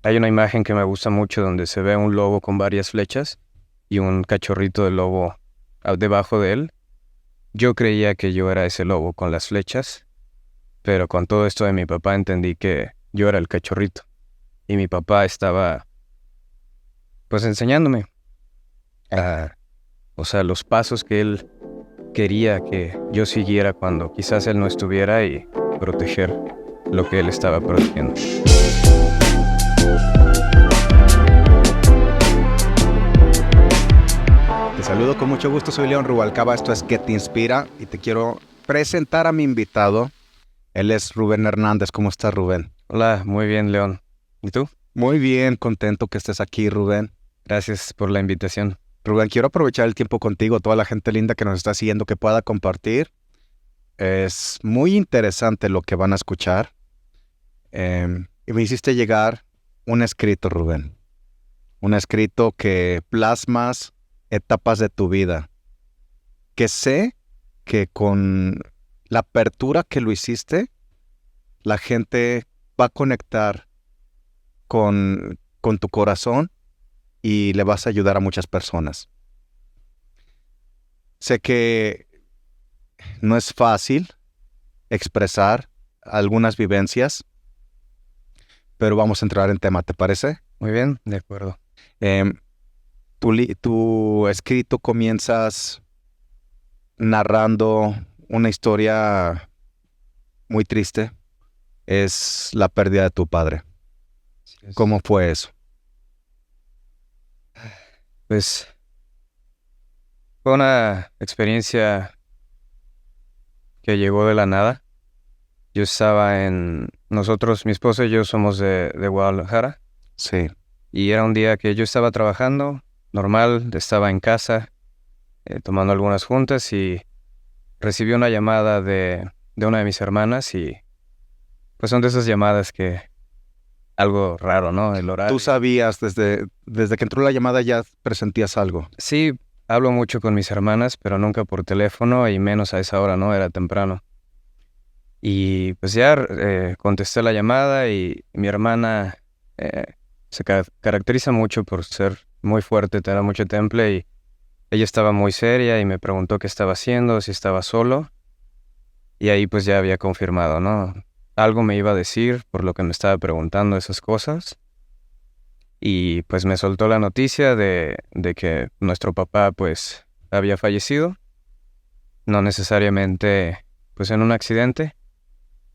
hay una imagen que me gusta mucho donde se ve un lobo con varias flechas y un cachorrito de lobo debajo de él. Yo creía que yo era ese lobo con las flechas, pero con todo esto de mi papá entendí que yo era el cachorrito. Y mi papá estaba, pues, enseñándome, a, o sea, los pasos que él quería que yo siguiera cuando quizás él no estuviera y proteger lo que él estaba protegiendo. Te saludo con mucho gusto, soy León Rubalcaba, esto es ¿Qué te inspira? Y te quiero presentar a mi invitado. Él es Rubén Hernández. ¿Cómo estás, Rubén? Hola, muy bien, León. ¿Y tú? Muy bien, contento que estés aquí, Rubén. Gracias por la invitación. Rubén, quiero aprovechar el tiempo contigo, toda la gente linda que nos está siguiendo, que pueda compartir. Es muy interesante lo que van a escuchar. Y me hiciste llegar un escrito, Rubén. Un escrito que plasmas etapas de tu vida. Que sé que con la apertura que lo hiciste, la gente va a conectar con tu corazón y le vas a ayudar a muchas personas. Sé que no es fácil expresar algunas vivencias, pero vamos a entrar en tema, ¿te parece? Muy bien, de acuerdo. Tu escrito comienzas narrando una historia muy triste. Es la pérdida de tu padre. ¿Cómo fue eso? Pues fue una experiencia que llegó de la nada. Yo estaba mi esposo y yo somos de Guadalajara. Sí. Y era un día que yo estaba trabajando, normal, estaba en casa, tomando algunas juntas y recibí una llamada de una de mis hermanas y pues son de esas llamadas que algo raro, ¿no? El horario. ¿Tú sabías desde que entró la llamada ya presentías algo? Sí, hablo mucho con mis hermanas, pero nunca por teléfono y menos a esa hora, ¿no? Era temprano. Y pues ya contesté la llamada y mi hermana se caracteriza mucho por ser muy fuerte, tener mucho temple y ella estaba muy seria y me preguntó qué estaba haciendo, si estaba solo. Y ahí pues ya había confirmado, ¿no? Algo me iba a decir por lo que me estaba preguntando esas cosas. Y pues me soltó la noticia de que nuestro papá pues había fallecido. No necesariamente pues en un accidente.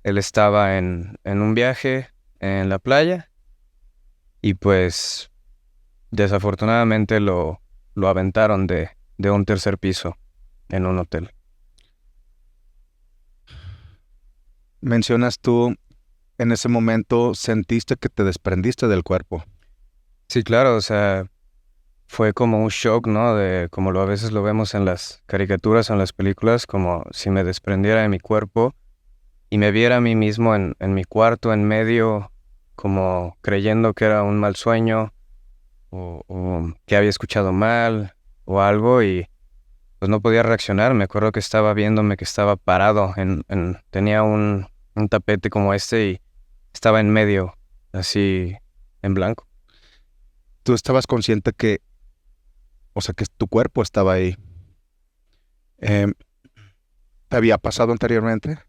Él estaba en un viaje en la playa y pues desafortunadamente lo aventaron de un tercer piso en un hotel. Mencionas tú, en ese momento sentiste que te desprendiste del cuerpo. Sí, claro, o sea, fue como un shock, ¿no? De como a veces lo vemos en las caricaturas o en las películas, como si me desprendiera de mi cuerpo y me viera a mí mismo en mi cuarto, en medio, como creyendo que era un mal sueño o que había escuchado mal o algo y pues no podía reaccionar. Me acuerdo que estaba viéndome que estaba parado, tenía un tapete como este y estaba en medio, así en blanco. Tú estabas consciente que tu cuerpo estaba ahí. ¿Te había pasado anteriormente?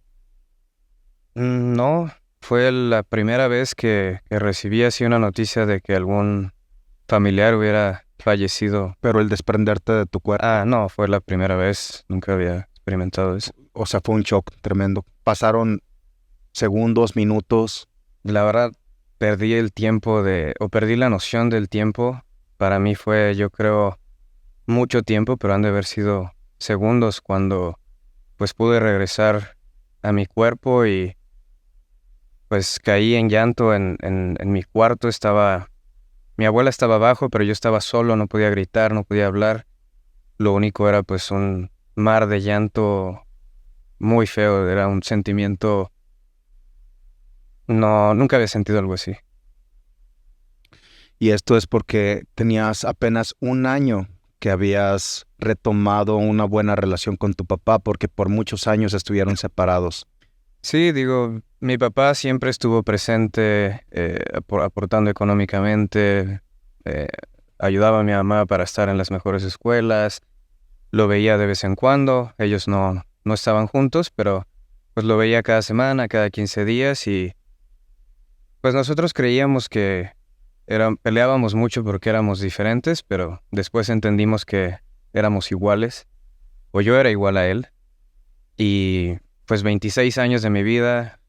No, fue la primera vez que recibí así una noticia de que algún familiar hubiera fallecido. Pero el desprenderte de tu cuerpo. No, fue la primera vez, nunca había experimentado eso. O sea, fue un shock tremendo. Pasaron segundos, minutos. La verdad, perdí perdí la noción del tiempo. Para mí fue, yo creo, mucho tiempo, pero han de haber sido segundos cuando pues pude regresar a mi cuerpo y pues caí en llanto en mi cuarto. Mi abuela estaba abajo, pero yo estaba solo, no podía gritar, no podía hablar. Lo único era pues un mar de llanto muy feo, era un sentimiento, nunca había sentido algo así. Y esto es porque tenías apenas un año que habías retomado una buena relación con tu papá, porque por muchos años estuvieron separados. Sí, digo, Mi papá siempre estuvo presente, aportando económicamente, eh, ayudaba a mi mamá para estar en las mejores escuelas, lo veía de vez en cuando, ellos no estaban juntos, pero pues lo veía cada semana, cada 15 días y pues nosotros creíamos que peleábamos mucho porque éramos diferentes, pero después entendimos que éramos iguales, o yo era igual a él, y pues 26 años de mi vida,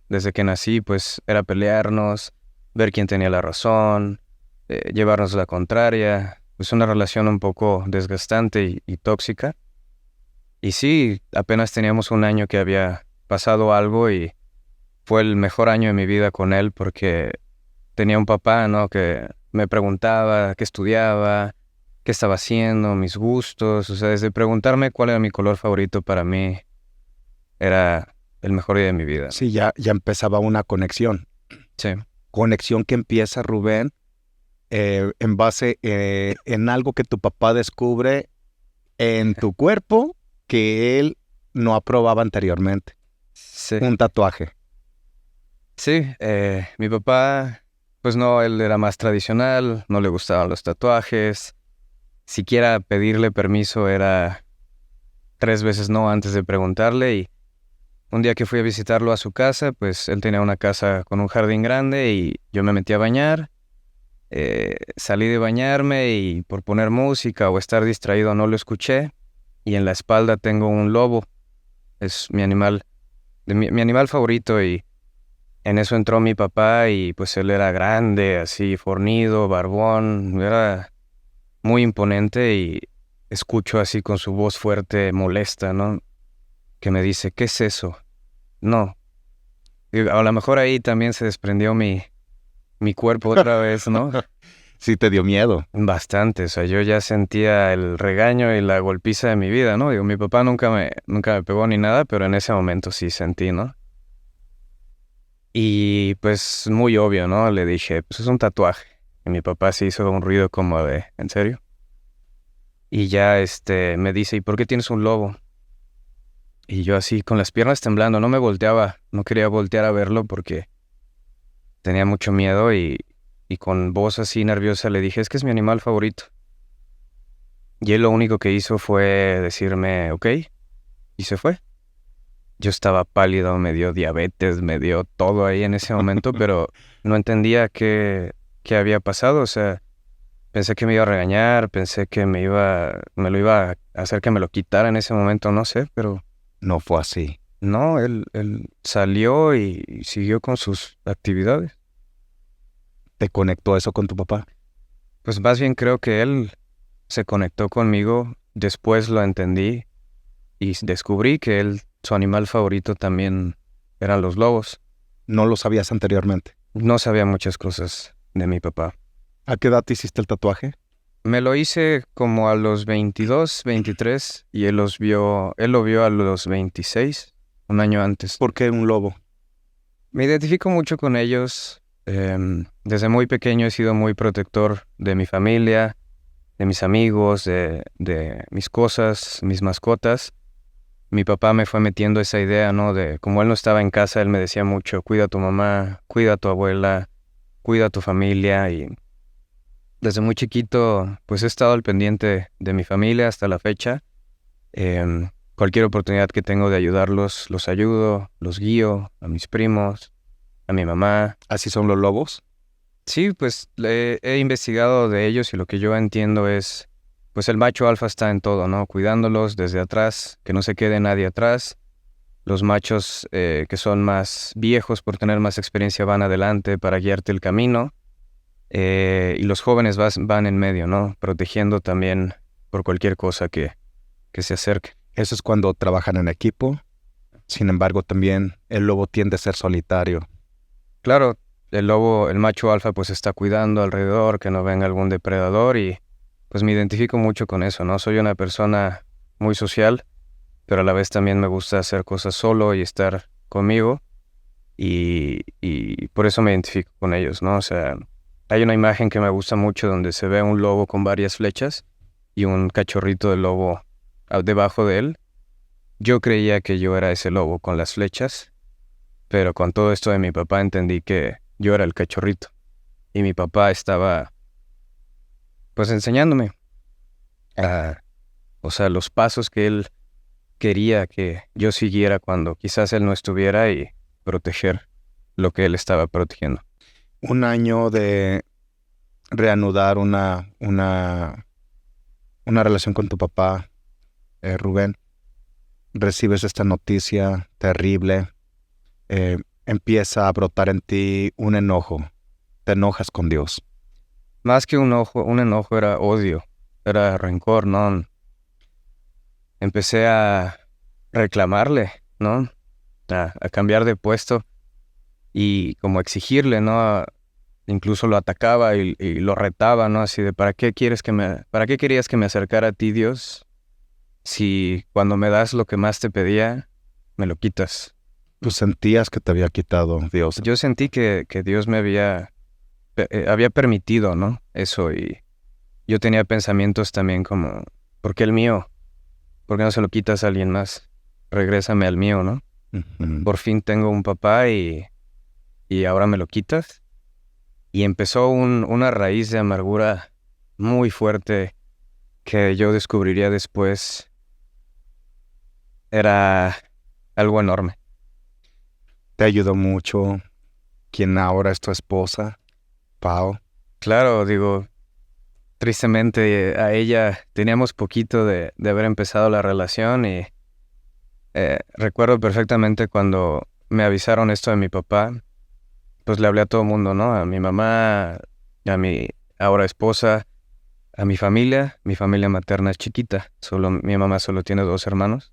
desde que nací, pues era pelearnos, ver quién tenía la razón, llevarnos la contraria, pues una relación un poco desgastante y tóxica. Y sí, apenas teníamos un año que había pasado algo y fue el mejor año de mi vida con él porque tenía un papá, ¿no? Que me preguntaba qué estudiaba, qué estaba haciendo, mis gustos, o sea, desde preguntarme cuál era mi color favorito para mí, era el mejor día de mi vida. Sí, ya empezaba una conexión. Sí. Conexión que empieza, Rubén, en base en algo que tu papá descubre en tu cuerpo que él no aprobaba anteriormente. Sí. Un tatuaje. Sí, mi papá, pues no, él era más tradicional, no le gustaban los tatuajes, siquiera pedirle permiso era 3 veces no antes de preguntarle y un día que fui a visitarlo a su casa, pues él tenía una casa con un jardín grande y yo me metí a bañar, salí de bañarme y por poner música o estar distraído no lo escuché y en la espalda tengo un lobo, es mi animal, mi animal favorito y en eso entró mi papá y pues él era grande, así fornido, barbón, era muy imponente y escucho así con su voz fuerte, molesta, ¿no? Que me dice, ¿qué es eso? No. Y a lo mejor ahí también se desprendió mi cuerpo otra vez, ¿no? Sí te dio miedo. Bastante, o sea, yo ya sentía el regaño y la golpiza de mi vida, ¿no? Digo, mi papá nunca me pegó ni nada, pero en ese momento sí sentí, ¿no? Y pues muy obvio, ¿no? Le dije, pues es un tatuaje. Y mi papá se hizo un ruido como de, ¿en serio? Y ya me dice, ¿y por qué tienes un lobo? Y yo así con las piernas temblando, no me volteaba, no quería voltear a verlo porque tenía mucho miedo y con voz así nerviosa le dije, es que es mi animal favorito. Y él lo único que hizo fue decirme, ok, y se fue. Yo estaba pálido, me dio diabetes, me dio todo ahí en ese momento, pero no entendía qué había pasado. O sea, pensé que me iba a regañar, pensé que me lo iba a hacer que me lo quitara en ese momento, no sé, pero No fue así. no, él salió y siguió con sus actividades. ¿Te conectó eso con tu papá? Pues más bien creo que él se conectó conmigo, después lo entendí y descubrí que su animal favorito también eran los lobos. No lo sabías anteriormente. No sabía muchas cosas de mi papá. ¿A qué edad te hiciste el tatuaje? Me lo hice como a los 22, 23 y él lo vio a los 26, un año antes. ¿Por qué un lobo? Me identifico mucho con ellos. Desde muy pequeño he sido muy protector de mi familia, de mis amigos, de mis cosas, mis mascotas. Mi papá me fue metiendo esa idea, ¿no? De como él no estaba en casa, él me decía mucho, cuida a tu mamá, cuida a tu abuela, cuida a tu familia y desde muy chiquito pues he estado al pendiente de mi familia hasta la fecha. Cualquier oportunidad que tengo de ayudarlos, los ayudo, los guío, a mis primos, a mi mamá. ¿Así son los lobos? Sí, pues he investigado de ellos y lo que yo entiendo es, pues el macho alfa está en todo, ¿no? Cuidándolos desde atrás, que no se quede nadie atrás. Los machos que son más viejos por tener más experiencia van adelante para guiarte el camino. Y los jóvenes van en medio, ¿no? Protegiendo también por cualquier cosa que se acerque. Eso es cuando trabajan en equipo. Sin embargo, también el lobo tiende a ser solitario. Claro, el macho alfa pues está cuidando alrededor, que no venga algún depredador y pues me identifico mucho con eso, ¿no? Soy una persona muy social, pero a la vez también me gusta hacer cosas solo y estar conmigo y por eso me identifico con ellos, ¿no? O sea, hay una imagen que me gusta mucho donde se ve un lobo con varias flechas y un cachorrito de lobo debajo de él. Yo creía que yo era ese lobo con las flechas Pero con todo esto de mi papá entendí que yo era el cachorrito. Y mi papá estaba, pues, enseñándome, o sea, los pasos que él quería que yo siguiera cuando quizás él no estuviera y proteger lo que él estaba protegiendo. Un año de reanudar una relación con tu papá, Rubén. Recibes esta noticia terrible. Empieza a brotar en ti un enojo. Te enojas con Dios. Más que un enojo era odio, era rencor, ¿no? Empecé a reclamarle, ¿no? A cambiar de puesto y como exigirle, ¿no? Incluso lo atacaba y lo retaba, ¿no? Así de, ¿para qué querías que me acercara a ti, Dios? Si cuando me das lo que más te pedía, me lo quitas. Tú sentías que te había quitado Dios. Yo sentí que Dios me había permitido, ¿no? Eso, y yo tenía pensamientos también como, ¿por qué el mío? ¿Por qué no se lo quitas a alguien más? Regrésame al mío, ¿no? Ujú. Por fin tengo un papá y ahora me lo quitas. Y empezó una raíz de amargura muy fuerte que yo descubriría después. Era algo enorme. Te ayudó mucho quien ahora es tu esposa, Pau. Claro, digo, tristemente a ella teníamos poquito de haber empezado la relación y recuerdo perfectamente cuando me avisaron esto de mi papá, pues le hablé a todo el mundo, ¿no? A mi mamá, a mi ahora esposa, a mi familia materna es chiquita, mi mamá solo tiene 2 hermanos.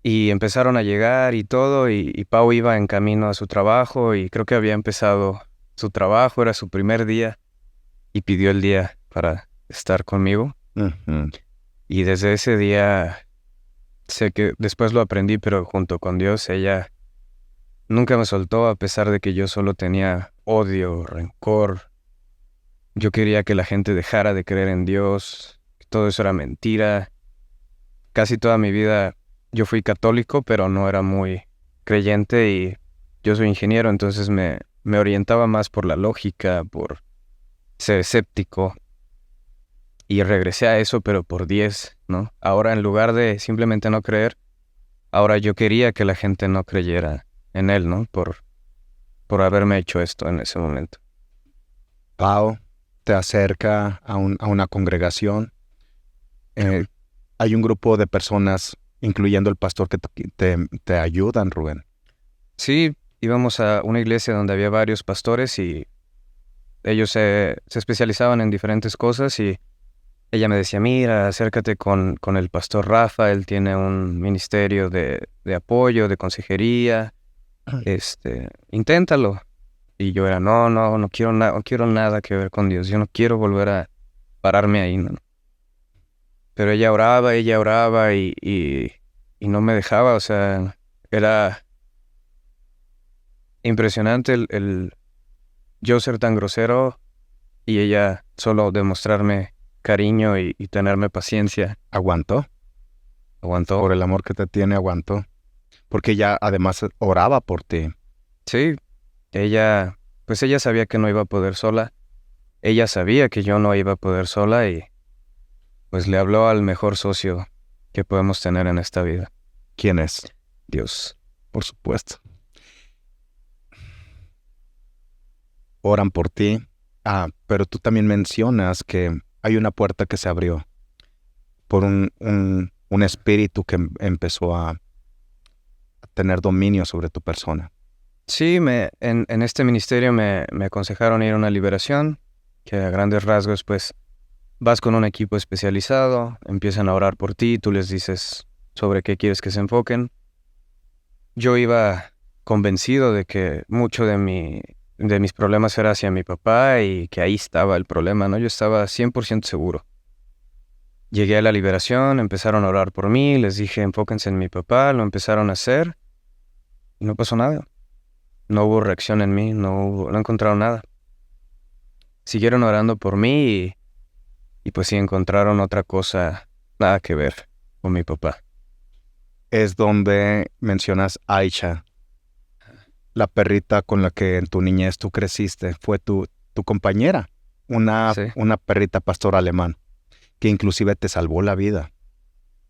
Y empezaron a llegar y todo, y Pau iba en camino a su trabajo y creo que había empezado su trabajo, era su primer día y pidió el día para estar conmigo. Ujú. Y desde ese día, sé que después lo aprendí, pero junto con Dios, ella nunca me soltó a pesar de que yo solo tenía odio, rencor. Yo quería que la gente dejara de creer en Dios, que todo eso era mentira. Casi toda mi vida yo fui católico, pero no era muy creyente y yo soy ingeniero, entonces me orientaba más por la lógica, por ser escéptico y regresé a eso, pero por 10, ¿no? Ahora en lugar de simplemente no creer, ahora yo quería que la gente no creyera en él, ¿no? Por haberme hecho esto en ese momento. Pau te acerca a una congregación. Hay un grupo de personas, incluyendo el pastor, que te ayudan, Rubén. Sí, íbamos a una iglesia donde había varios pastores y ellos se especializaban en diferentes cosas y ella me decía, mira, acércate con el pastor Rafa, él tiene un ministerio de apoyo, de consejería, inténtalo. Y yo era, no quiero nada que ver con Dios, yo no quiero volver a pararme ahí, ¿no? Pero ella oraba y no me dejaba, o sea, era impresionante el yo ser tan grosero y ella solo demostrarme cariño y tenerme paciencia. ¿Aguantó? Aguantó. Por el amor que te tiene, aguantó. Porque ella además oraba por ti. Sí, ella sabía que no iba a poder sola. Ella sabía que yo no iba a poder sola y pues le habló al mejor socio que podemos tener en esta vida, ¿Quién es? Dios. Por supuesto. Oran por ti. Pero tú también mencionas que hay una puerta que se abrió por un espíritu que empezó a tener dominio sobre tu persona. Sí, en este ministerio me aconsejaron ir a una liberación, que a grandes rasgos pues vas con un equipo especializado, empiezan a orar por ti, tú les dices sobre qué quieres que se enfoquen. Yo iba convencido de que mucho de mis problemas era hacia mi papá y que ahí estaba el problema, ¿no? Yo estaba 100% seguro. Llegué a la liberación, empezaron a orar por mí, les dije enfóquense en mi papá, lo empezaron a hacer y no pasó nada. No hubo reacción en mí, no encontraron nada. Siguieron orando por mí y pues sí encontraron otra cosa, nada que ver con mi papá. Es donde mencionas a Aisha, la perrita con la que en tu niñez tú creciste fue tu compañera, Sí. una perrita pastor alemán, que inclusive te salvó la vida.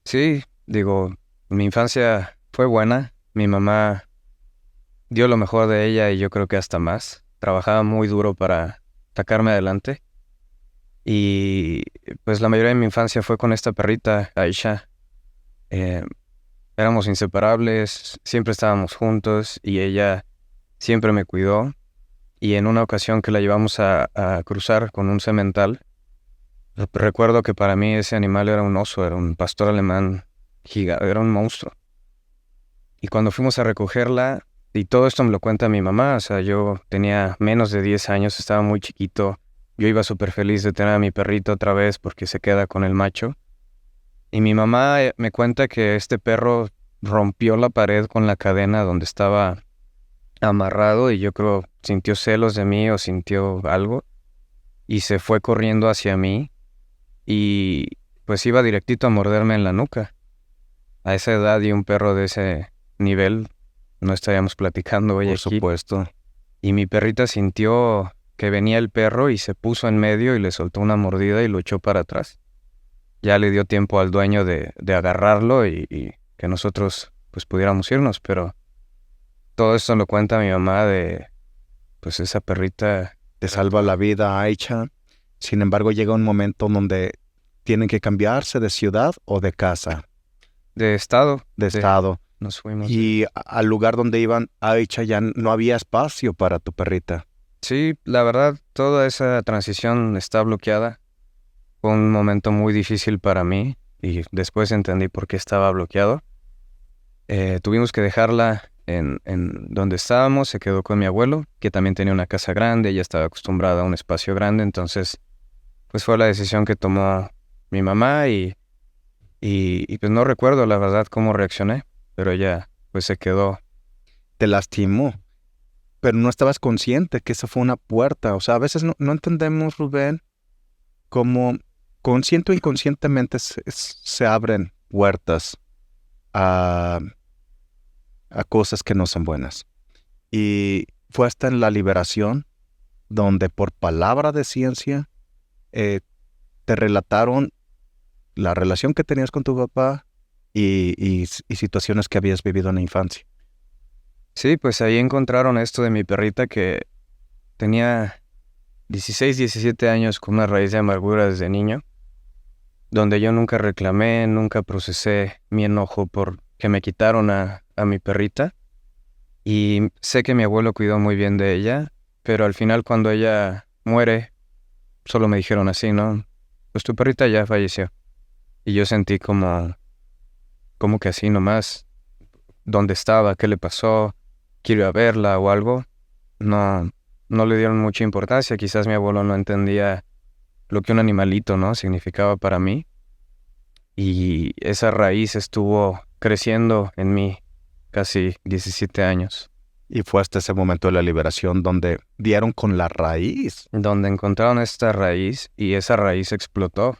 Sí, digo, mi infancia fue buena. Mi mamá dio lo mejor de ella y yo creo que hasta más. Trabajaba muy duro para sacarme adelante. Y pues la mayoría de mi infancia fue con esta perrita, Aisha. Eh, Éramos inseparables, siempre estábamos juntos y ella siempre me cuidó. Y en una ocasión que la llevamos a cruzar con un semental, recuerdo que para mí ese animal era un oso, era un pastor alemán gigante, era un monstruo. Y cuando fuimos a recogerla, y todo esto me lo cuenta mi mamá, o sea, yo tenía menos de 10 años, estaba muy chiquito, yo iba súper feliz de tener a mi perrito otra vez porque se queda con el macho. Y mi mamá me cuenta que este perro rompió la pared con la cadena donde estaba amarrado y yo creo sintió celos de mí o sintió algo y se fue corriendo hacia mí y pues iba directito a morderme en la nuca. A esa edad y un perro de ese nivel no estaríamos platicando hoy Por aquí. supuesto. Y mi perrita sintió que venía el perro y se puso en medio y le soltó una mordida y lo echó para atrás. Ya le dio tiempo al dueño de agarrarlo y que nosotros pues pudiéramos irnos, pero todo esto lo cuenta mi mamá de pues esa perrita Te salva la vida, Aisha. Sin embargo, llega un momento donde tienen que cambiarse de ciudad o de casa, de estado. de estado. Nos fuimos. Y al lugar donde iban, Aisha, ya no había espacio para tu perrita. Sí, la verdad, toda esa transición está bloqueada. Fue un momento muy difícil para mí y después entendí por qué estaba bloqueado. Tuvimos que dejarla en donde estábamos, se quedó con mi abuelo, que también tenía una casa grande, ella estaba acostumbrada a un espacio grande, entonces pues fue la decisión que tomó mi mamá y pues no recuerdo la verdad cómo reaccioné, pero ella pues se quedó. Te lastimó, pero no estabas consciente que esa fue una puerta. O sea, a veces no entendemos, Rubén, cómo consciente o inconscientemente se abren puertas a cosas que no son buenas. Y fue hasta en la liberación donde por palabra de ciencia te relataron la relación que tenías con tu papá y situaciones que habías vivido en la infancia. Sí, pues ahí encontraron esto de mi perrita que tenía 16, 17 años con una raíz de amargura desde niño, donde yo nunca reclamé, nunca procesé mi enojo por que me quitaron a mi perrita. Y sé que mi abuelo cuidó muy bien de ella, pero al final cuando ella muere, solo me dijeron así, ¿no? Pues tu perrita ya falleció. Y yo sentí como que así nomás, ¿dónde estaba? ¿Qué le pasó? ¿Quiero ir a verla o algo? No, no le dieron mucha importancia. Quizás mi abuelo no entendía lo que un animalito, ¿no? Significaba para mí. Y esa raíz estuvo creciendo en mí casi 17 años. Y fue hasta ese momento de la liberación donde dieron con la raíz. Donde encontraron esta raíz y esa raíz explotó.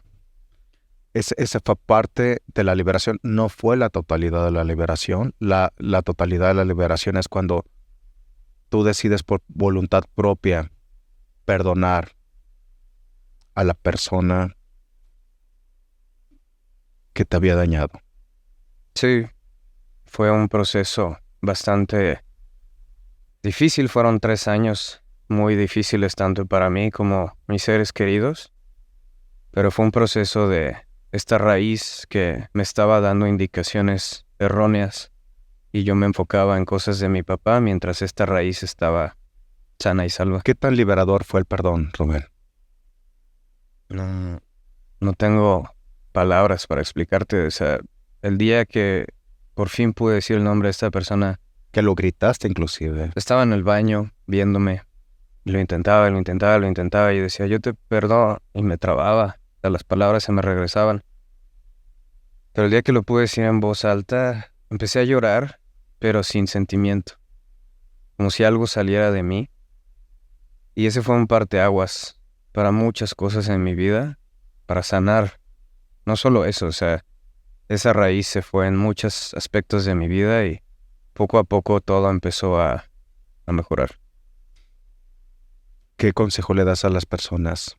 Esa fue parte de la liberación, no fue la totalidad de la liberación. La totalidad de la liberación es cuando tú decides por voluntad propia perdonar a la persona que te había dañado. Sí, fue un proceso bastante difícil. Fueron 3 años muy difíciles tanto para mí como mis seres queridos. Pero fue un proceso de esta raíz que me estaba dando indicaciones erróneas y yo me enfocaba en cosas de mi papá mientras esta raíz estaba sana y salva. ¿Qué tan liberador fue el perdón, Rubén? No tengo palabras para explicarte. O sea, el día que por fin pude decir el nombre de esta persona, Que lo gritaste inclusive. estaba en el baño viéndome y lo intentaba y decía, yo te perdono, y me trababa. O sea, las palabras se me regresaban. Pero el día que lo pude decir en voz alta, empecé a llorar, pero sin sentimiento, como si algo saliera de mí. Y ese fue un parteaguas para muchas cosas en mi vida, para sanar. No solo eso, o sea, esa raíz se fue en muchos aspectos de mi vida y poco a poco todo empezó a a mejorar. ¿Qué consejo le das a las personas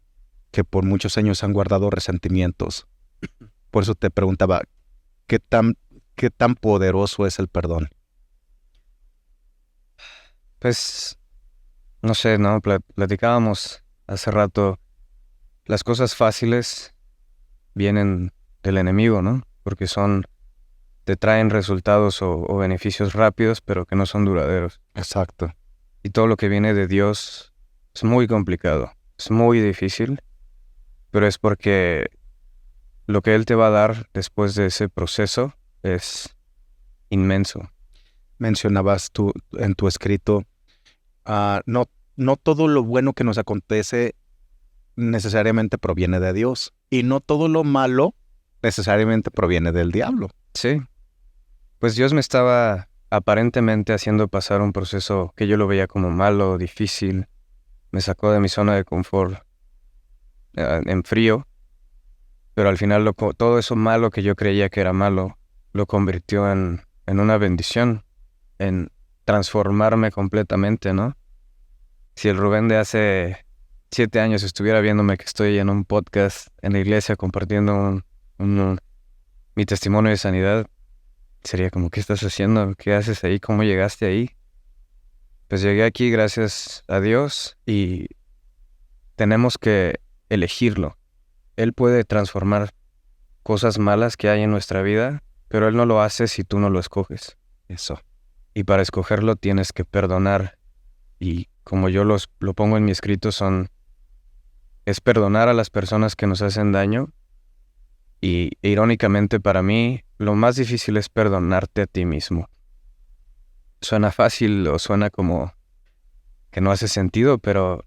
que por muchos años han guardado resentimientos? Por eso te preguntaba, ¿qué tan poderoso es el perdón? Pues, no sé, ¿no? Platicábamos hace rato, las cosas fáciles vienen del enemigo, ¿no? Porque te traen resultados o beneficios rápidos, pero que no son duraderos. Exacto. Y todo lo que viene de Dios es muy complicado, es muy difícil, pero es porque lo que Él te va a dar después de ese proceso es inmenso. Mencionabas tú en tu escrito, no todo lo bueno que nos acontece necesariamente proviene de Dios y no todo lo malo necesariamente proviene del diablo. Sí, pues Dios me estaba aparentemente haciendo pasar un proceso que yo lo veía como malo, difícil. Me sacó de mi zona de confort en frío, pero al final todo eso malo que yo creía que era malo lo convirtió en una bendición, en transformarme completamente, ¿no? Si el Rubén de hace 7 años estuviera viéndome que estoy en un podcast en la iglesia compartiendo mi testimonio de sanidad, sería como, ¿qué estás haciendo? ¿Qué haces ahí? ¿Cómo llegaste ahí? Pues llegué aquí gracias a Dios y tenemos que elegirlo. Él puede transformar cosas malas que hay en nuestra vida, pero Él no lo hace si tú no lo escoges. Eso. Y para escogerlo tienes que perdonar. Y como yo lo pongo en mi escrito, es perdonar a las personas que nos hacen daño. Y irónicamente para mí, lo más difícil es perdonarte a ti mismo. Suena fácil o suena como que no hace sentido, pero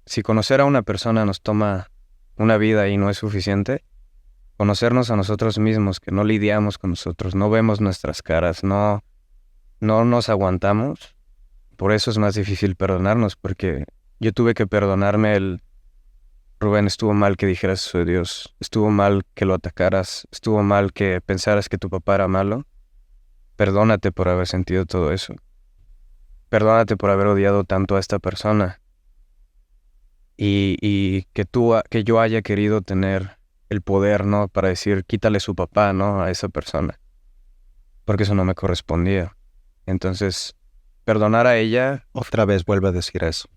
si conocer a una persona nos toma una vida y no es suficiente, conocernos a nosotros mismos, que no lidiamos con nosotros, no vemos nuestras caras, no nos aguantamos, por eso es más difícil perdonarnos, porque yo tuve que perdonarme Rubén, estuvo mal que dijeras eso de Dios, estuvo mal que lo atacaras, estuvo mal que pensaras que tu papá era malo. Perdónate por haber sentido todo eso. Perdónate por haber odiado tanto a esta persona. Y que yo haya querido tener el poder, ¿no? Para decir, quítale su papá, ¿no? A esa persona. Porque eso no me correspondía. Entonces, perdonar a ella... Otra vez vuelve a decir eso.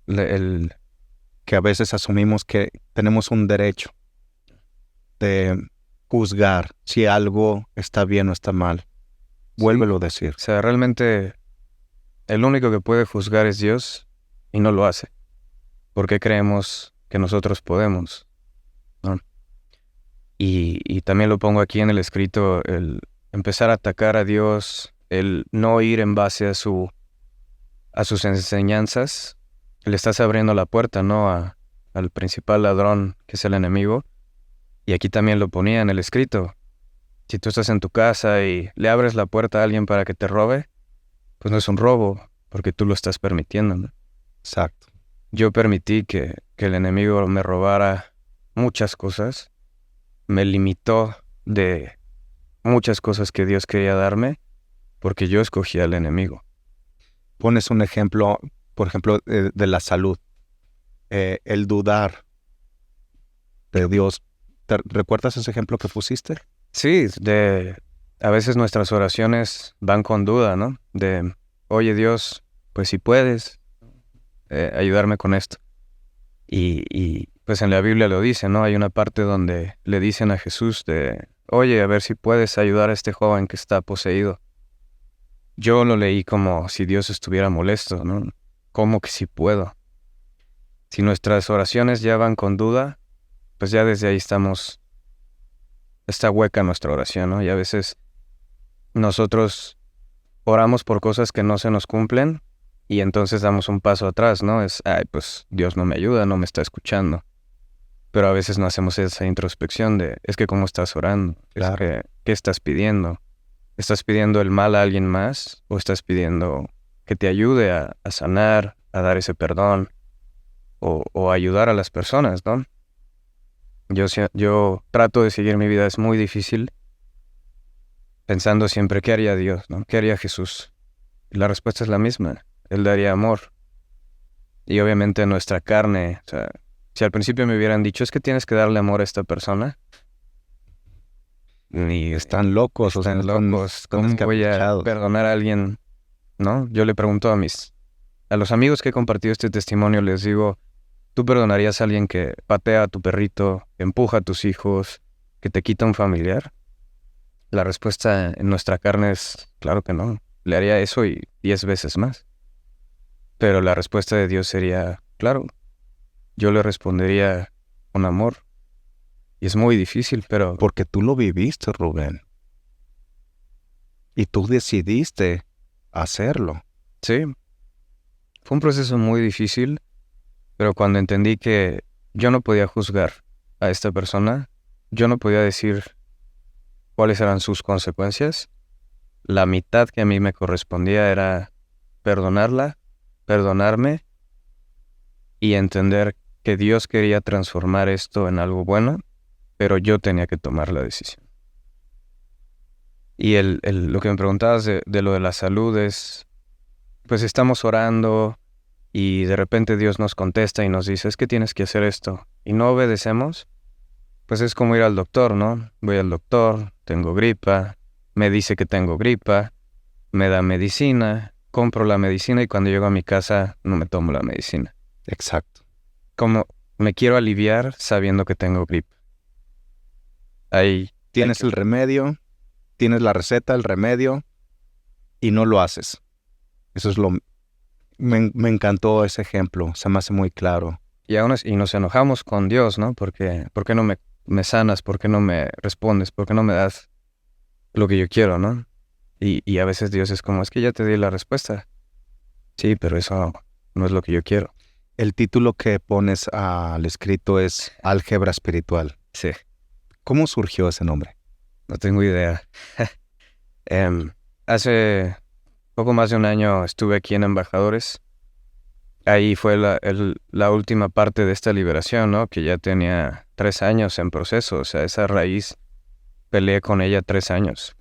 Que a veces asumimos que tenemos un derecho de juzgar si algo está bien o está mal. Vuélvelo a decir. O sea, realmente el único que puede juzgar es Dios y no lo hace. Porque creemos que nosotros podemos, ¿no? Y también lo pongo aquí en el escrito, el empezar a atacar a Dios, el no ir en base a sus enseñanzas, le estás abriendo la puerta, ¿no? Al principal ladrón, que es el enemigo. Y aquí también lo ponía en el escrito. Si tú estás en tu casa y le abres la puerta a alguien para que te robe, pues no es un robo, porque tú lo estás permitiendo, ¿no? Exacto. Yo permití que el enemigo me robara muchas cosas, me limitó de muchas cosas que Dios quería darme, porque yo escogí al enemigo. Pones un ejemplo, por ejemplo, de la salud. El dudar de Dios. ¿Recuerdas ese ejemplo que pusiste? Sí, a veces nuestras oraciones van con duda, ¿no? De, oye Dios, pues si puedes ayudarme con esto. Y pues en la Biblia lo dice, ¿no? Hay una parte donde le dicen a Jesús de, oye, a ver si puedes ayudar a este joven que está poseído. Yo lo leí como si Dios estuviera molesto, ¿no? ¿Cómo que si puedo? Si nuestras oraciones ya van con duda, pues ya desde ahí está hueca nuestra oración, ¿no? Y a veces nosotros oramos por cosas que no se nos cumplen y entonces damos un paso atrás, ¿no? Pues Dios no me ayuda, no me está escuchando. Pero a veces no hacemos esa introspección de, es que ¿cómo estás orando? Claro. ¿Qué estás pidiendo? ¿Estás pidiendo el mal a alguien más? ¿O estás pidiendo que te ayude a sanar, a dar ese perdón? O ayudar a las personas, ¿no? Yo trato de seguir mi vida, es muy difícil, pensando siempre, ¿qué haría Dios, no? ¿Qué haría Jesús? Y la respuesta es la misma. Él daría amor. Y obviamente nuestra carne, o sea, si al principio me hubieran dicho, es que tienes que darle amor a esta persona, ni Están locos, o sea, están están locos, ¿cómo voy a descabechados. perdonar a alguien? ¿No? Yo le pregunto a los amigos que he compartido este testimonio, les digo, ¿tú perdonarías a alguien que patea a tu perrito, que empuja a tus hijos, que te quita un familiar? La respuesta en nuestra carne es, claro que no. Le haría eso y 10 veces más. Pero la respuesta de Dios sería, claro, yo le respondería con amor. Y es muy difícil, pero Porque tú lo viviste, Rubén. Y tú decidiste hacerlo. sí, fue un proceso muy difícil, pero cuando entendí que yo no podía juzgar a esta persona, yo no podía decir cuáles eran sus consecuencias, la mitad que a mí me correspondía era perdonarla, perdonarme y entender que Dios quería transformar esto en algo bueno, pero yo tenía que tomar la decisión. Y lo que me preguntabas de lo de la salud es, pues estamos orando y de repente Dios nos contesta y nos dice, es que tienes que hacer esto, y no obedecemos, pues es como ir al doctor, ¿no? Voy al doctor, tengo gripa, me dice que tengo gripa, me da medicina, compro la medicina y cuando llego a mi casa no me tomo la medicina. Exacto. Como me quiero aliviar sabiendo que tengo gripa. Ahí Tienes el remedio, tienes la receta, el remedio, y no lo haces. Eso es lo... Me encantó ese ejemplo, se me hace muy claro. y aún así, y nos enojamos con Dios, ¿no? Porque, ¿por qué no me sanas? ¿Por qué no me respondes? ¿Por qué no me das lo que yo quiero, no? Y a veces Dios es como, es que ya te di la respuesta. Sí, pero eso no es lo que yo quiero. El título que pones al escrito es Álgebra Espiritual. Sí, ¿Cómo surgió ese nombre? no tengo idea. Hace poco más de un año estuve aquí en Embajadores. Ahí fue la última parte de esta liberación, ¿no? Que ya tenía 3 años en proceso. O sea, esa raíz peleé con ella 3 años.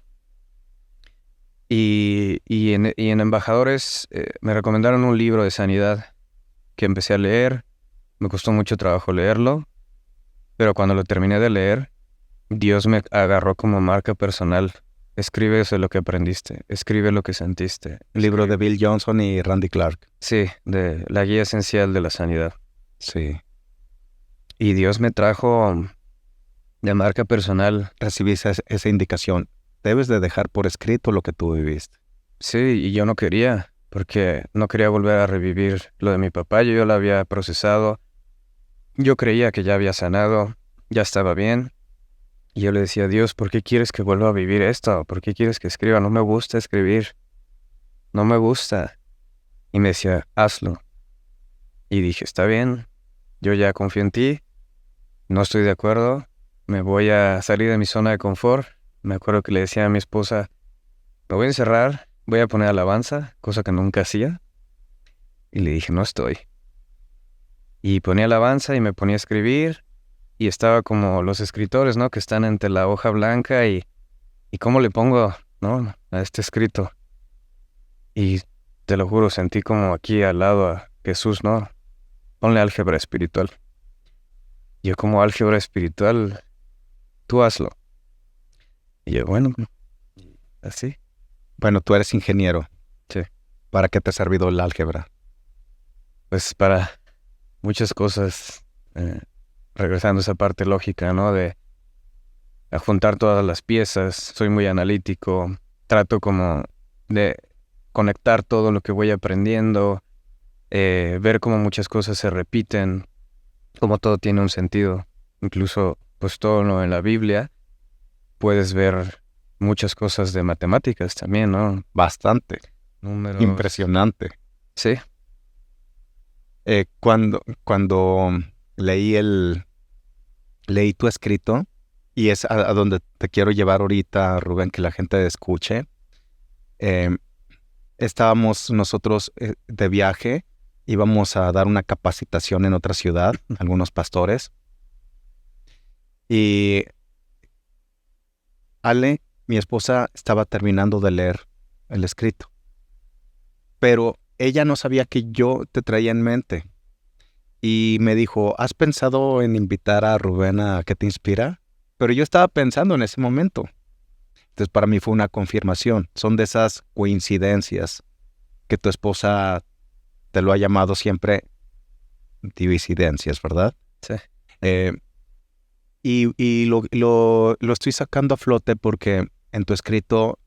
Y en Embajadores me recomendaron un libro de sanidad que empecé a leer. Me costó mucho trabajo leerlo, pero cuando lo terminé de leer, Dios me agarró como marca personal. Escribe eso lo que aprendiste, escribe lo que sentiste. Libro de Bill Johnson y Randy Clark. Sí, de la guía esencial de la sanidad. Sí. Y Dios me trajo de marca personal. Recibiste esa indicación. Debes de dejar por escrito lo que tú viviste. Sí, y yo no quería, porque no quería volver a revivir lo de mi papá. Yo ya lo había procesado. Yo creía que ya había sanado, ya estaba bien. Y yo le decía, Dios, ¿por qué quieres que vuelva a vivir esto? ¿Por qué quieres que escriba? No me gusta escribir. No me gusta. Y me decía, hazlo. Y dije, está bien, yo ya confío en ti. No estoy de acuerdo. Me voy a salir de mi zona de confort. Me acuerdo que le decía a mi esposa, me voy a encerrar, voy a poner alabanza, cosa que nunca hacía. Y le dije, no estoy. Y ponía alabanza y me ponía a escribir. Y estaba como los escritores, ¿no? Que están entre la hoja blanca y cómo le pongo, ¿no? A este escrito. Y te lo juro, sentí como aquí al lado a Jesús, ¿no? Ponle álgebra espiritual. Yo como álgebra espiritual, tú hazlo. Y yo, bueno, así. Bueno, tú eres ingeniero. Sí. ¿Para qué te ha servido el álgebra? Pues para muchas cosas, regresando a esa parte lógica, ¿no? De a juntar todas las piezas, soy muy analítico, trato como de conectar todo lo que voy aprendiendo, ver cómo muchas cosas se repiten, cómo todo tiene un sentido. Incluso, pues todo lo en la Biblia, puedes ver muchas cosas de matemáticas también, ¿no? Bastante. Números. Impresionante. Sí, Cuando leí tu escrito, y es a donde te quiero llevar ahorita, Rubén, que la gente escuche. Estábamos nosotros de viaje, íbamos a dar una capacitación en otra ciudad, algunos pastores. Y mi esposa, estaba terminando de leer el escrito. Pero ella no sabía que yo te traía en mente. Y me dijo, ¿has pensado en invitar a Rubén a que te inspira? Pero yo estaba pensando en ese momento. Entonces para mí fue una confirmación. Son de esas coincidencias que tu esposa te lo ha llamado siempre divisidencias, ¿verdad? Sí. Y lo estoy sacando a flote porque en tu escrito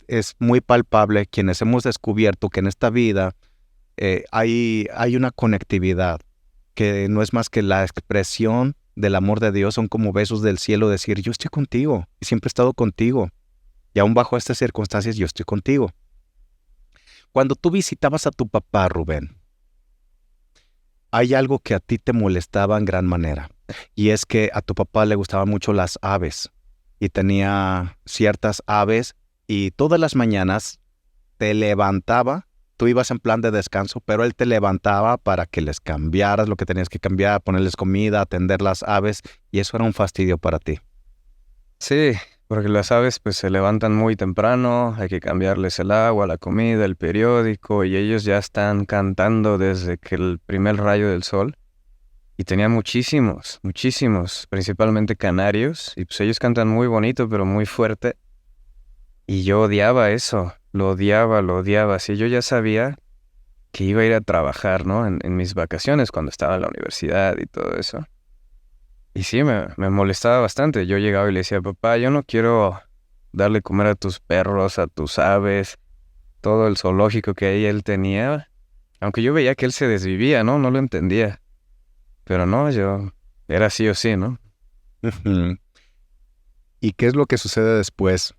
es muy palpable quienes hemos descubierto que en esta vida hay una conectividad que no es más que la expresión del amor de Dios. Son como besos del cielo, decir, yo estoy contigo y siempre he estado contigo. Y aún bajo estas circunstancias yo estoy contigo. Cuando tú visitabas a tu papá, Rubén, hay algo que a ti te molestaba en gran manera. Y es que a tu papá le gustaban mucho las aves. Y tenía ciertas aves y todas las mañanas te levantaba. Tú ibas en plan de descanso, pero él te levantaba para que les cambiaras lo que tenías que cambiar, ponerles comida, atender las aves, y eso era un fastidio para ti. Sí, porque las aves pues se levantan muy temprano, hay que cambiarles el agua, la comida, el periódico, y ellos ya están cantando desde que el primer rayo del sol. Y tenía muchísimos, principalmente canarios, y pues ellos cantan muy bonito, pero muy fuerte. Y yo odiaba eso, lo odiaba. Sí, yo ya sabía que iba a ir a trabajar, ¿no? En mis vacaciones, cuando estaba en la universidad y todo eso. Y sí, me molestaba bastante. Yo llegaba y le decía, papá, yo no quiero darle comer a tus perros, a tus aves, todo el zoológico que ahí él tenía. Aunque yo veía que él se desvivía, ¿no? No lo entendía. Pero no, yo era sí o sí, ¿no? Ujú. ¿Y qué es lo que sucede después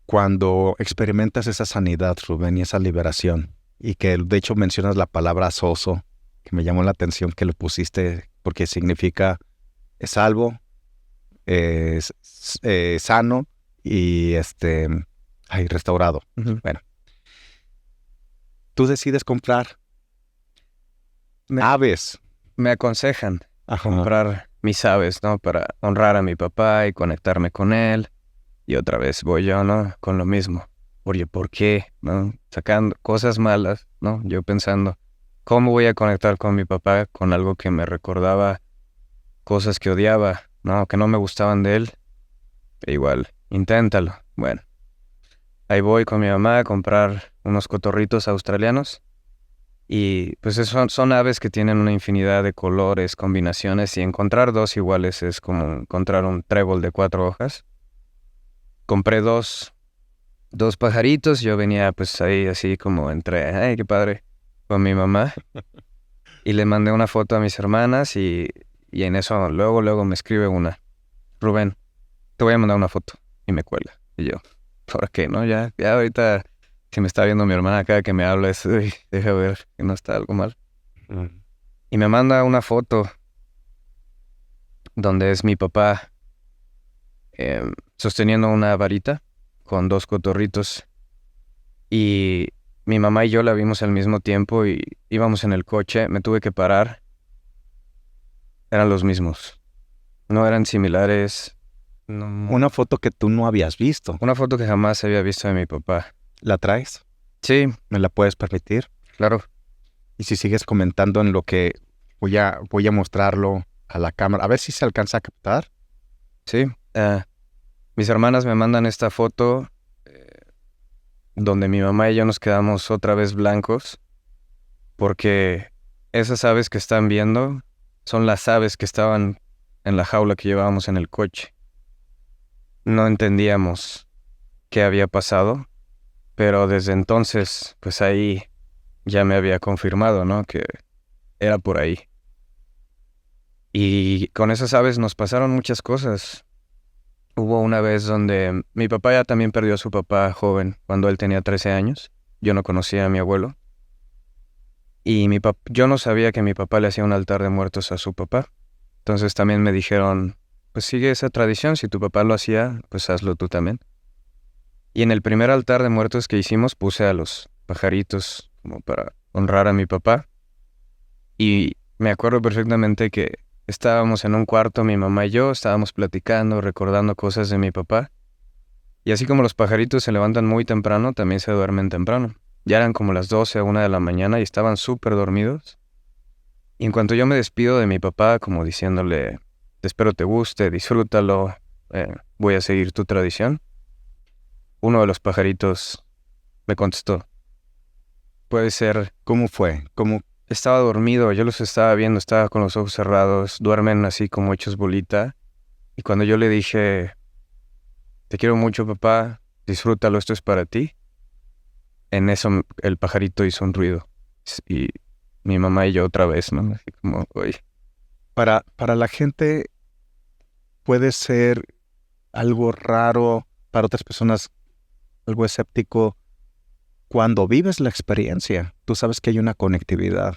cuando experimentas esa sanidad, Rubén, y esa liberación? Y que de hecho mencionas la palabra soso, que me llamó la atención que lo pusiste porque significa salvo, sano y restaurado. Ujú. Bueno, tú decides comprar Me, aves. me aconsejan Ajá. comprar mis aves, ¿no? Para honrar a mi papá y conectarme con él. Y otra vez voy yo, ¿no? Con lo mismo. Oye, ¿por qué? ¿No? Sacando cosas malas, ¿no? Yo pensando, ¿cómo voy a conectar con mi papá con algo que me recordaba cosas que odiaba, ¿no? Que no me gustaban de él? E igual, inténtalo. Bueno, ahí voy con mi mamá a comprar unos cotorritos australianos. Y pues son aves que tienen una infinidad de colores, combinaciones, y encontrar dos iguales es como encontrar un trébol de 4 hojas. Compré dos pajaritos. Yo venía pues ahí así como entre, ay, qué padre, con mi mamá. Y le mandé una foto a mis hermanas y en eso luego me escribe una. Rubén, te voy a mandar una foto. Y me cuelga. Y yo, ¿por qué no? Ya ahorita, si me está viendo mi hermana cada que me habla, es, uy, deja ver que no está algo mal. Y me manda una foto donde es mi papá sosteniendo una varita con 2 cotorritos. Y mi mamá y yo la vimos al mismo tiempo y íbamos en el coche. Me tuve que parar. Eran los mismos. No eran similares. No. Una foto que tú no habías visto. Una foto que jamás había visto de mi papá. ¿La traes? Sí, ¿Me la puedes permitir? claro. Y si sigues comentando en lo que voy a mostrarlo a la cámara, a ver si se alcanza a captar. Sí. Mis hermanas me mandan esta foto donde mi mamá y yo nos quedamos otra vez blancos porque esas aves que están viendo son las aves que estaban en la jaula que llevábamos en el coche. No entendíamos qué había pasado, pero desde entonces, pues ahí ya me había confirmado, ¿no? Que era por ahí. Y con esas aves nos pasaron muchas cosas. Hubo una vez donde mi papá ya también perdió a su papá joven, cuando él tenía 13 años. Yo no conocía a mi abuelo. Y yo no sabía que mi papá le hacía un altar de muertos a su papá. Entonces también me dijeron, pues sigue esa tradición, si tu papá lo hacía, pues hazlo tú también. Y en el primer altar de muertos que hicimos puse a los pajaritos como para honrar a mi papá. Y me acuerdo perfectamente que estábamos en un cuarto, mi mamá y yo, estábamos platicando, recordando cosas de mi papá. Y así como los pajaritos se levantan muy temprano, también se duermen temprano. Ya eran como las 12 o 1 de la mañana y estaban súper dormidos. Y en cuanto yo me despido de mi papá, como diciéndole, te espero te guste, disfrútalo, voy a seguir tu tradición, uno de los pajaritos me contestó, puede ser. ¿Cómo fue? ¿Cómo? Estaba dormido, yo los estaba viendo, estaba con los ojos cerrados, duermen así como hechos bolita. Y cuando yo le dije, te quiero mucho papá, disfrútalo, esto es para ti, en eso el pajarito hizo un ruido. Y mi mamá y yo otra vez, ¿no? Así como, oye. Para la gente puede ser algo raro, para otras personas algo escéptico. Cuando vives la experiencia, tú sabes que hay una conectividad.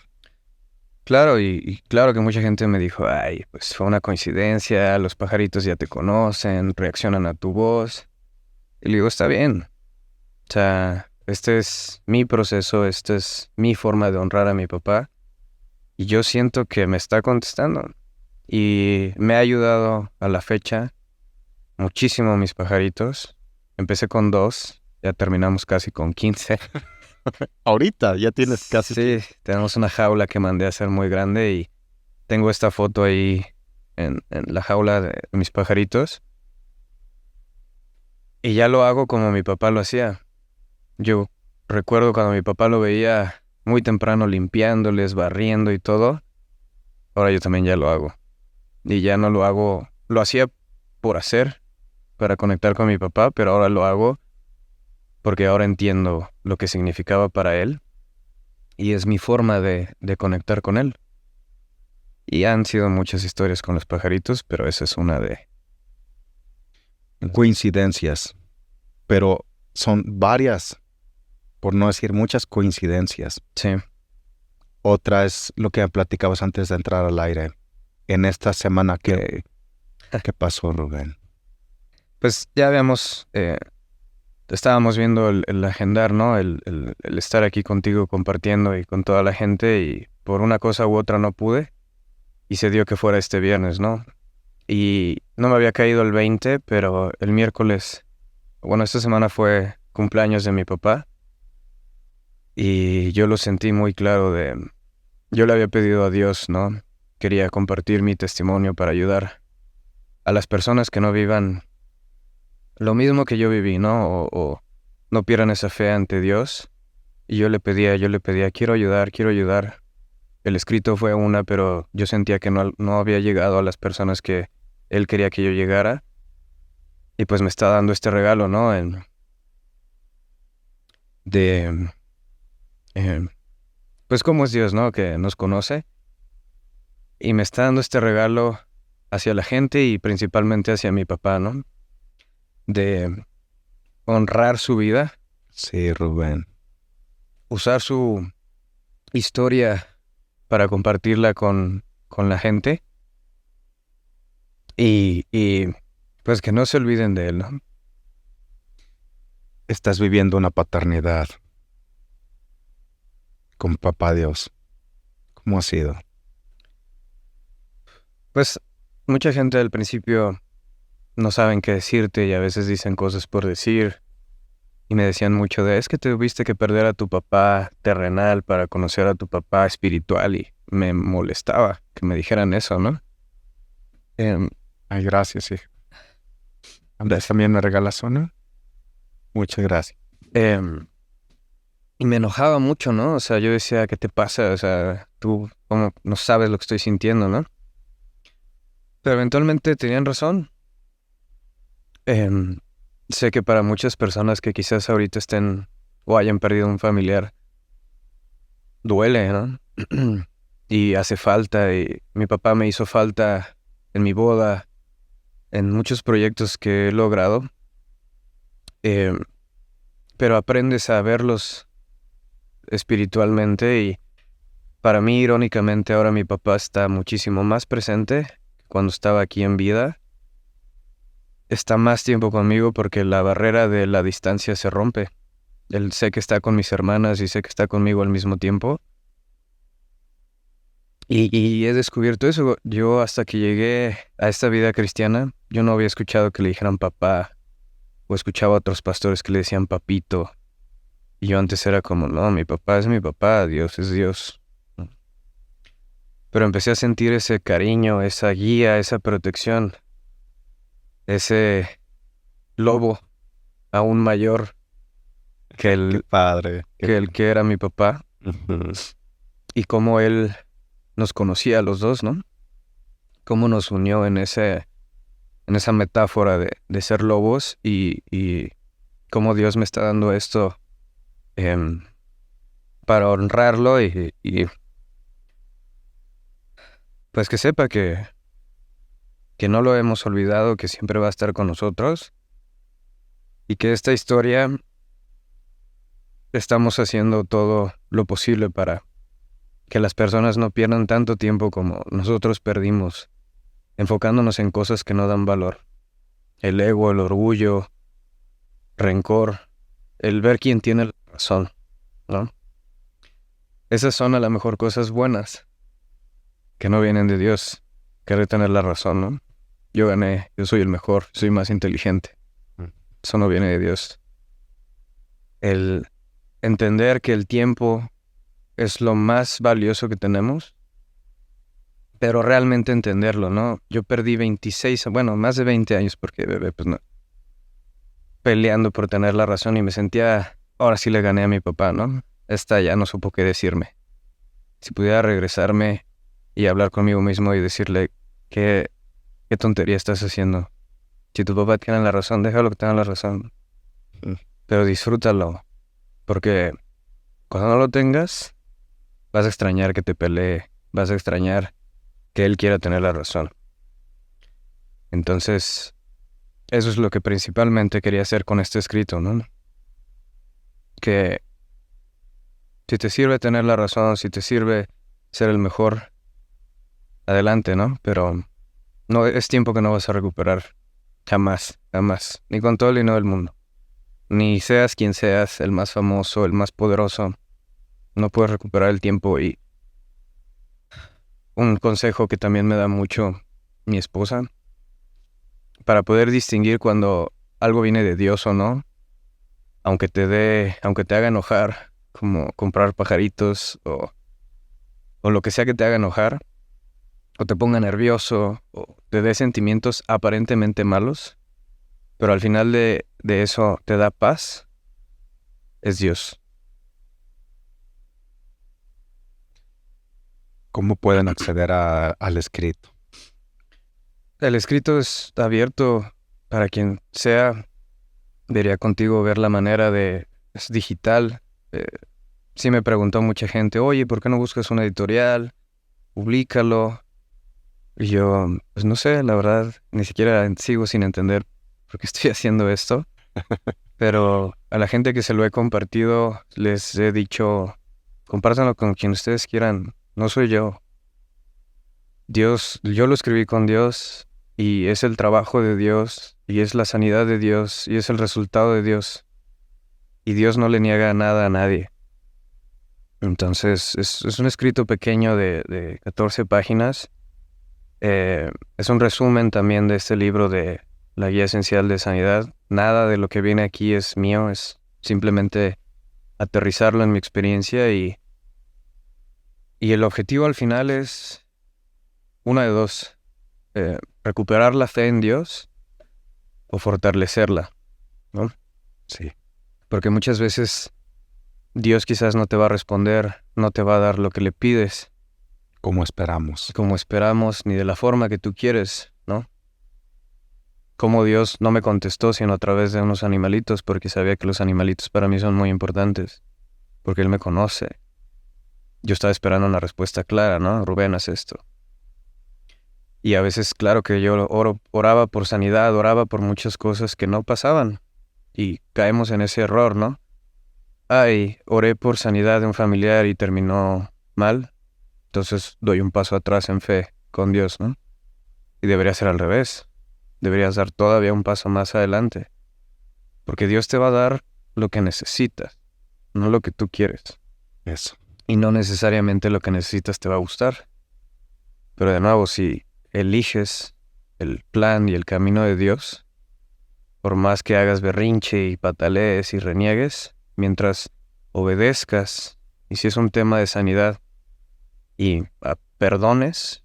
Claro, y claro que mucha gente me dijo, ay, pues fue una coincidencia, los pajaritos ya te conocen, reaccionan a tu voz. Y le digo, está bien. O sea, este es mi proceso, esta es mi forma de honrar a mi papá. Y yo siento que me está contestando. Y me ha ayudado a la fecha muchísimo mis pajaritos. Empecé con 2, ya terminamos casi con 15. Ahorita ya tienes casi... Sí, tenemos una jaula que mandé a hacer muy grande y tengo esta foto ahí en la jaula de mis pajaritos. Y ya lo hago como mi papá lo hacía. Yo recuerdo cuando mi papá lo veía muy temprano limpiándoles, barriendo y todo. Ahora yo también ya lo hago. Y ya no lo hago, lo hacía por hacer, para conectar con mi papá, pero ahora lo hago porque ahora entiendo lo que significaba para él y es mi forma de conectar con él. Y han sido muchas historias con los pajaritos, pero esa es una de... Coincidencias, pero son varias, por no decir muchas coincidencias. Sí. Otra es lo que platicabas antes de entrar al aire. En esta semana que pasó, Rubén. Pues ya habíamos, estábamos viendo el agendar, ¿no? El estar aquí contigo compartiendo y con toda la gente y por una cosa u otra no pude y se dio que fuera este viernes, ¿no? Y no me había caído el 20, pero el miércoles, bueno, esta semana fue cumpleaños de mi papá y yo lo sentí muy claro yo le había pedido a Dios, ¿no? Quería compartir mi testimonio para ayudar a las personas que no vivan lo mismo que yo viví, ¿no? O no pierdan esa fe ante Dios. Y yo le pedía, quiero ayudar, quiero ayudar. El escrito fue una, pero yo sentía que no había llegado a las personas que Él quería que yo llegara. Y pues me está dando este regalo, ¿no? De, pues cómo es Dios, ¿no? Que nos conoce. Y me está dando este regalo hacia la gente y principalmente hacia mi papá, ¿no? De honrar su vida. Sí, Rubén. Usar su historia para compartirla con la gente. Y pues que no se olviden de él, ¿no? Estás viviendo una paternidad con Papá Dios. ¿Cómo ha sido? Pues mucha gente al principio no saben qué decirte y a veces dicen cosas por decir. Y me decían mucho de, es que tuviste que perder a tu papá terrenal para conocer a tu papá espiritual. Y me molestaba que me dijeran eso, ¿no? Ay, gracias, hijo. Andrés, ¿también me regalas una? Muchas gracias. Y me enojaba mucho, ¿no? O sea, yo decía, ¿qué te pasa? O sea, tú como no sabes lo que estoy sintiendo, ¿no? Pero eventualmente tenían razón. Sé que para muchas personas que quizás ahorita estén o hayan perdido un familiar, duele, ¿no? Y hace falta, y mi papá me hizo falta en mi boda, en muchos proyectos que he logrado. Pero aprendes a verlos espiritualmente y para mí, irónicamente, ahora mi papá está muchísimo más presente que cuando estaba aquí en vida. Está más tiempo conmigo porque la barrera de la distancia se rompe. Él sé que está con mis hermanas y sé que está conmigo al mismo tiempo. Y he descubierto eso. Yo hasta que llegué a esta vida cristiana, yo no había escuchado que le dijeran papá o escuchaba a otros pastores que le decían papito. Y yo antes era como, no, mi papá es mi papá, Dios es Dios. Pero empecé a sentir ese cariño, esa guía, esa protección, ese lobo aún mayor que Qué padre. el que era mi papá, y cómo él nos conocía a los dos, ¿no? Cómo nos unió en esa metáfora de ser lobos y cómo Dios me está dando esto para honrarlo y pues que sepa que no lo hemos olvidado, que siempre va a estar con nosotros y que esta historia estamos haciendo todo lo posible para que las personas no pierdan tanto tiempo como nosotros perdimos, enfocándonos en cosas que no dan valor. El ego, el orgullo, rencor, el ver quién tiene la razón, ¿no? Esas son a lo mejor cosas buenas que no vienen de Dios, querer tener la razón, ¿no? Yo gané, yo soy el mejor, soy más inteligente. Eso no viene de Dios. El entender que el tiempo es lo más valioso que tenemos, pero realmente entenderlo, ¿no? Yo perdí 26, bueno, más de 20 años, porque bebé, pues no, peleando por tener la razón y me sentía, ahora sí le gané a mi papá, ¿no? Esta ya no supo qué decirme. Si pudiera regresarme y hablar conmigo mismo y decirle qué tontería estás haciendo. Si tu papá tiene la razón, déjalo que tenga la razón. Pero disfrútalo, porque cuando no lo tengas, vas a extrañar que te pelee, vas a extrañar que él quiera tener la razón. Entonces, eso es lo que principalmente quería hacer con este escrito, ¿no? Que si te sirve tener la razón, si te sirve ser el mejor, adelante, ¿no? Pero no es tiempo que no vas a recuperar jamás, jamás, ni con todo el dinero del mundo. Ni seas quien seas, el más famoso, el más poderoso, no puedes recuperar el tiempo. Y un consejo que también me da mucho mi esposa, para poder distinguir cuando algo viene de Dios o no, aunque te haga enojar, como comprar pajaritos o lo que sea que te haga enojar, o te ponga nervioso, o te dé sentimientos aparentemente malos, pero al final de eso te da paz, es Dios. ¿Cómo pueden acceder al escrito? El escrito es abierto para quien sea. Vería contigo ver la manera es digital. Sí me preguntó mucha gente, oye, ¿por qué no buscas una editorial? Públicalo. Y yo, pues no sé, la verdad, ni siquiera sigo sin entender por qué estoy haciendo esto. Pero a la gente que se lo he compartido, les he dicho, compártanlo con quien ustedes quieran. No soy yo. Dios, yo lo escribí con Dios y es el trabajo de Dios y es la sanidad de Dios y es el resultado de Dios. Y Dios no le niega nada a nadie. Entonces, es un escrito pequeño de 14 páginas. Es un resumen también de este libro de La Guía Esencial de Sanidad. Nada de lo que viene aquí es mío, es simplemente aterrizarlo en mi experiencia y el objetivo al final es una de dos, recuperar la fe en Dios o fortalecerla, ¿no? Sí. Porque muchas veces Dios quizás no te va a responder, no te va a dar lo que le pides, Como esperamos. como esperamos, ni de la forma que tú quieres, ¿no? Como Dios no me contestó sino a través de unos animalitos, porque sabía que los animalitos para mí son muy importantes, porque Él me conoce. Yo estaba esperando una respuesta clara, ¿no? Rubén, haz esto. Y a veces, claro que yo oraba por sanidad, oraba por muchas cosas que no pasaban. Y caemos en ese error, ¿no? Ay, oré por sanidad de un familiar y terminó mal. Entonces doy un paso atrás en fe con Dios, ¿no? Y debería ser al revés. Deberías dar todavía un paso más adelante. Porque Dios te va a dar lo que necesitas, no lo que tú quieres. Eso. Y no necesariamente lo que necesitas te va a gustar. Pero de nuevo, si eliges el plan y el camino de Dios, por más que hagas berrinche y patalees y reniegues, mientras obedezcas, y si es un tema de sanidad y perdones,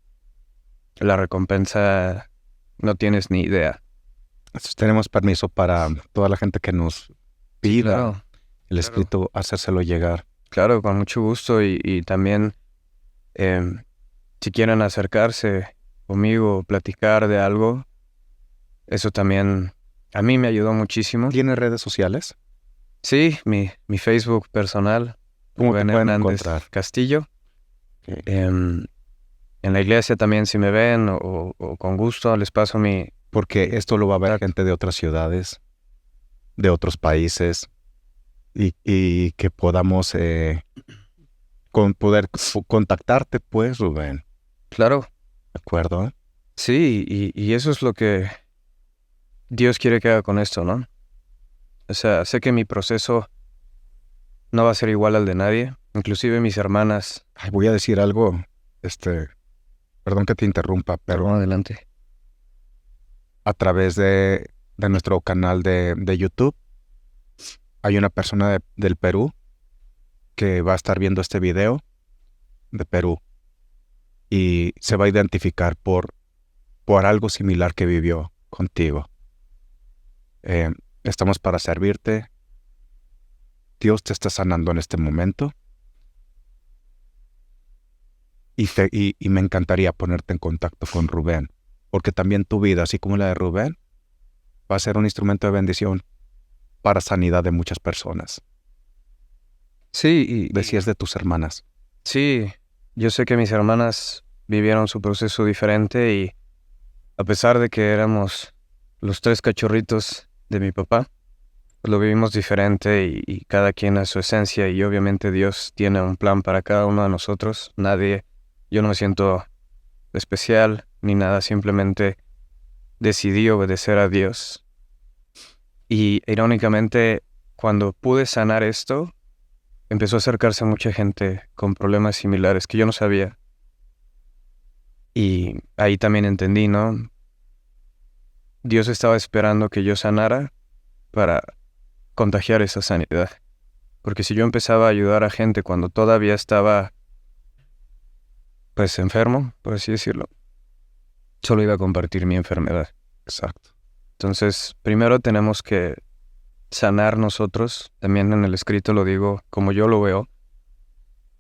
la recompensa no tienes ni idea. Entonces, tenemos permiso para toda la gente que nos pida Claro, el escrito, hacérselo llegar. claro, con mucho gusto, y también si quieren acercarse conmigo, platicar de algo, eso también a mí me ayudó muchísimo. ¿Tiene redes sociales? Sí, mi Facebook personal, ¿Cómo te Rubén pueden Hernández encontrar? Castillo. Ok. En la iglesia también, si me ven, o con gusto les paso mi... Porque esto lo va a ver Exacto. gente de otras ciudades, de otros países, y que podamos contactarte, pues, Rubén. Claro, ¿De acuerdo? sí, y eso es lo que Dios quiere que haga con esto, ¿no? O sea, sé que mi proceso no va a ser igual al de nadie, inclusive mis hermanas. Ay, voy a decir algo, perdón que te interrumpa, pero No, adelante. a través de nuestro canal de YouTube, hay una persona del Perú que va a estar viendo este video de Perú y se va a identificar por algo similar que vivió contigo. Estamos para servirte. Dios te está sanando en este momento. Y me encantaría ponerte en contacto con Rubén, porque también tu vida, así como la de Rubén, va a ser un instrumento de bendición para sanidad de muchas personas. Sí, Decías de tus hermanas. sí, yo sé que mis hermanas vivieron su proceso diferente, y a pesar de que éramos los 3 cachorritos de mi papá, pues lo vivimos diferente, y cada quien a su esencia, y obviamente Dios tiene un plan para cada uno de nosotros. Yo no me siento especial ni nada, simplemente decidí obedecer a Dios. Y irónicamente, cuando pude sanar esto, empezó a acercarse mucha gente con problemas similares que yo no sabía. Y ahí también entendí, ¿no? Dios estaba esperando que yo sanara para contagiar esa sanidad. Porque si yo empezaba a ayudar a gente cuando todavía estaba, pues, enfermo, por así decirlo, solo iba a compartir mi enfermedad. Exacto. Entonces, primero tenemos que sanar nosotros. También en el escrito lo digo como yo lo veo.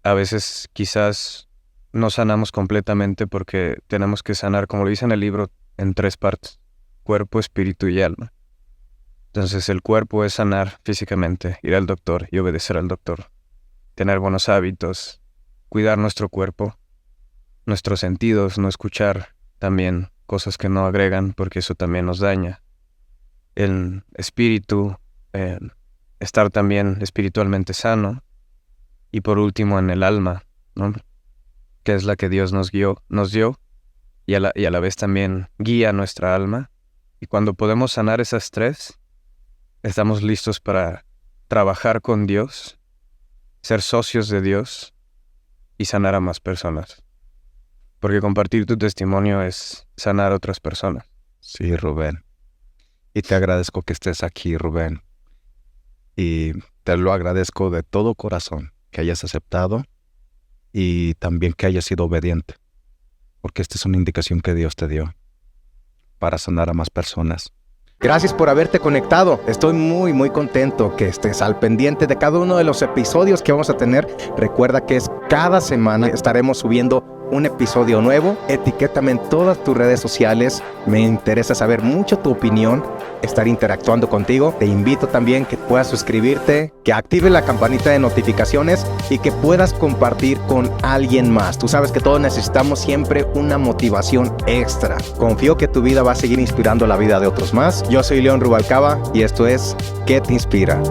A veces quizás no sanamos completamente porque tenemos que sanar, como lo dice en el libro, en 3 partes: cuerpo, espíritu y alma. Entonces el cuerpo es sanar físicamente, ir al doctor y obedecer al doctor, tener buenos hábitos, cuidar nuestro cuerpo, nuestros sentidos, no escuchar también cosas que no agregan, porque eso también nos daña. El espíritu, estar también espiritualmente sano. Y por último, en el alma, ¿no? Que es la que Dios nos dio, y a la vez también guía nuestra alma. Y cuando podemos sanar esas 3, estamos listos para trabajar con Dios, ser socios de Dios y sanar a más personas. Porque compartir tu testimonio es sanar a otras personas. Sí, Rubén. Y te agradezco que estés aquí, Rubén. Y te lo agradezco de todo corazón, que hayas aceptado y también que hayas sido obediente, porque esta es una indicación que Dios te dio para sanar a más personas. Gracias por haberte conectado. Estoy muy contento que estés al pendiente de cada uno de los episodios que vamos a tener. Recuerda que es cada semana estaremos subiendo un episodio nuevo. Etiquétame en todas tus redes sociales. Me interesa saber mucho tu opinión, estar interactuando contigo. Te invito también que puedas suscribirte, que actives la campanita de notificaciones y que puedas compartir con alguien más. Tú sabes que todos necesitamos siempre una motivación extra. Confío que tu vida va a seguir inspirando la vida de otros más. Yo soy León Rubalcaba y esto es ¿Qué te inspira?